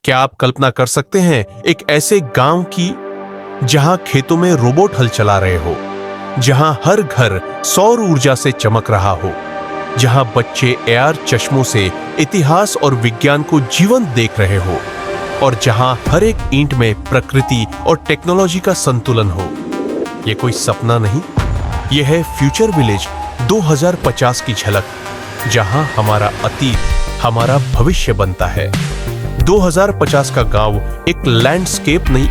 क्या आप कल्पना कर सकते हैं एक ऐसे गांव की जहां खेतों में रोबोट हल चला रहे हो, जहां हर घर सौर ऊर्जा से चमक रहा हो, जहां बच्चे एआर चश्मों से इतिहास और विज्ञान को जीवंत देख रहे हो, और जहां हर एक ईंट में प्रकृति और टेक्नोलॉजी का संतुलन हो। यह कोई सपना नहीं, यह है फ्यूचर विलेज 2050 की झलक, जहां हमारा अतीत हमारा भविष्य बनता है। 2050 का गांव एक लैंडस्केप नहीं,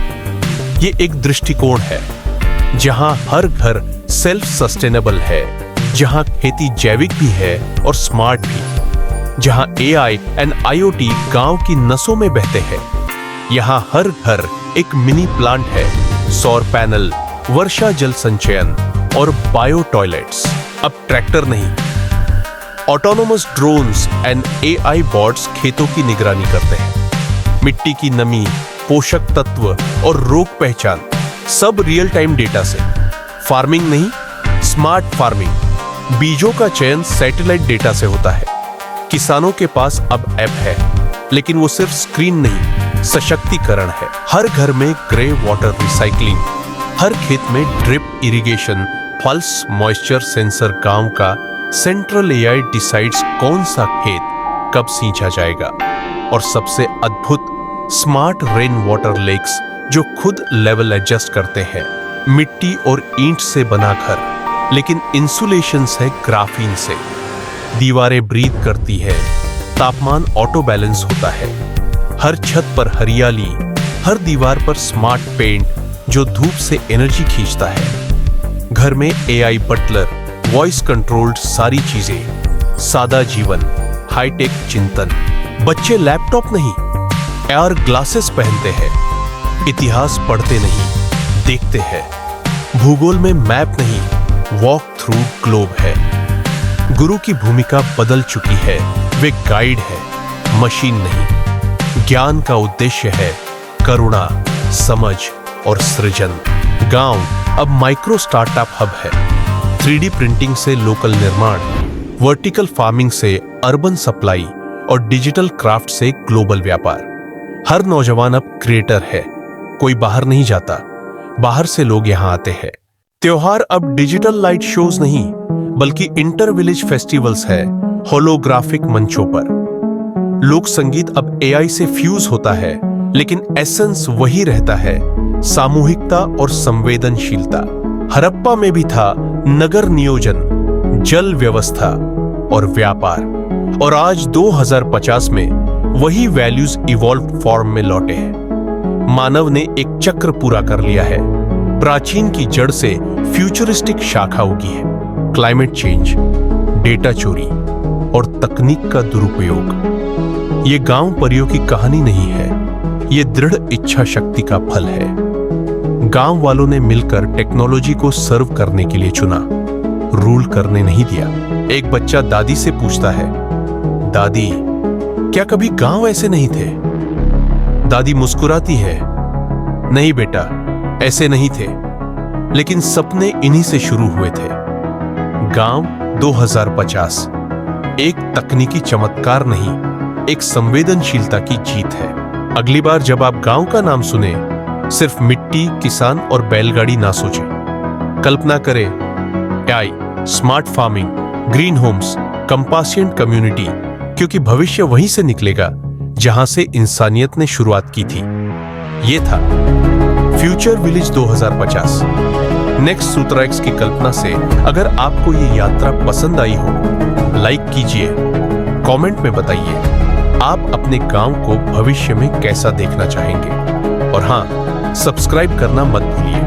ये एक दृष्टिकोण है, जहां हर घर सेल्फ सस्टेनेबल है, जहां खेती जैविक भी है और स्मार्ट भी, जहां एआई एंड आईओटी गांव की नसों में बहते हैं। यहां हर घर एक मिनी प्लांट है, सौर पैनल, वर्षा जल संचयन और बायो टॉयलेट्स। अब ट्रैक्टर नहीं, autonomous drones and AI bots खेतों की निगरानी करते हैं। मिट्टी की नमी, पोषक तत्व और रोग पहचान सब रियल टाइम डेटा से। फार्मिंग नहीं, स्मार्ट फार्मिंग। बीजों का चयन सैटेलाइट डेटा से होता है। किसानों के पास अब ऐप है, लेकिन वो सिर्फ स्क्रीन नहीं, सशक्तिकरण है। हर घर में ग्रे वाटर रिसाइकलिंग, हर खेत में drip irrigation, pulse moisture sensor. गांव का सेंट्रल एआई डिसाइड्स कौन सा खेत कब सींचा जाएगा। और सबसे अद्भुत, स्मार्ट रेन वाटर लेक्स जो खुद लेवल एडजस्ट करते हैं। मिट्टी और ईंट से बना घर, लेकिन इंसुलेशन है ग्राफीन से। दीवारें ब्रीथ करती है, तापमान ऑटो बैलेंस होता है। हर छत पर हरियाली, हर दीवार पर स्मार्ट पेंट जो धूप से एनर्जी खींचता है। घर में एआई बटलर, वॉइस कंट्रोल्ड सारी चीजें। सादा जीवन, हाईटेक चिंतन। बच्चे लैपटॉप नहीं, एआर ग्लासेस पहनते हैं। इतिहास पढ़ते नहीं, देखते हैं। भूगोल में मैप नहीं, वॉक थ्रू ग्लोब है। गुरु की भूमिका बदल चुकी है, वे गाइड है, मशीन नहीं। ज्ञान का उद्देश्य है करुणा, समझ और सृजन। गांव अब माइक्रो स्टार्टअप हब है। 3D प्रिंटिंग से लोकल निर्माण, वर्टिकल फार्मिंग से अर्बन सप्लाई और डिजिटल क्राफ्ट से ग्लोबल व्यापार। हर नौजवान अब क्रिएटर है, कोई बाहर नहीं जाता, बाहर से लोग यहां आते हैं। त्योहार अब डिजिटल लाइट शोज नहीं, बल्कि इंटर विलेज फेस्टिवल्स है, होलोग्राफिक मंचों पर। लोक संगीत अब एआई से फ्यूज होता है, लेकिन एसेंस वही रहता है, सामूहिकता और संवेदनशीलता। हड़प्पा में भी था नगर नियोजन, जल व्यवस्था और व्यापार, और आज 2050 में वही वैल्यूज इवॉल्व फॉर्म में लौटे हैं। मानव ने एक चक्र पूरा कर लिया है। प्राचीन की जड़ से फ्यूचरिस्टिक शाखा उगी है। क्लाइमेट चेंज, डेटा चोरी और तकनीक का दुरुपयोग। ये गांव परियों की कहानी नहीं है, ये दृढ़ इच्छा शक्ति का फल है। गांव वालों ने मिलकर टेक्नोलॉजी को सर्व करने के लिए चुना, रूल करने नहीं दिया। एक बच्चा दादी से पूछता है, दादी क्या कभी गांव ऐसे नहीं थे? दादी मुस्कुराती है, नहीं बेटा, ऐसे नहीं थे, लेकिन सपने इन्हीं से शुरू हुए थे। गांव 2050 एक तकनीकी चमत्कार नहीं, एक संवेदनशीलता की जीत है। अगली बार जब आप गांव का नाम सुने, सिर्फ मिट्टी, किसान और बैलगाड़ी ना सोचें। कल्पना करें AI, smart farming, green homes, compassionate community, क्योंकि भविष्य वहीं से निकलेगा जहां से इंसानियत ने शुरुआत की थी। ये था फ्यूचर विलेज 2050, नेक्स्ट सूत्रा एक्स की कल्पना से। अगर आपको ये यात्रा पसंद आई हो, लाइक कीजिए, कमेंट में बताइए आप अपने गांव को भविष्य में कैसा देखना चाहेंगे। और हां, सब्सक्राइब करना मत भूलिए।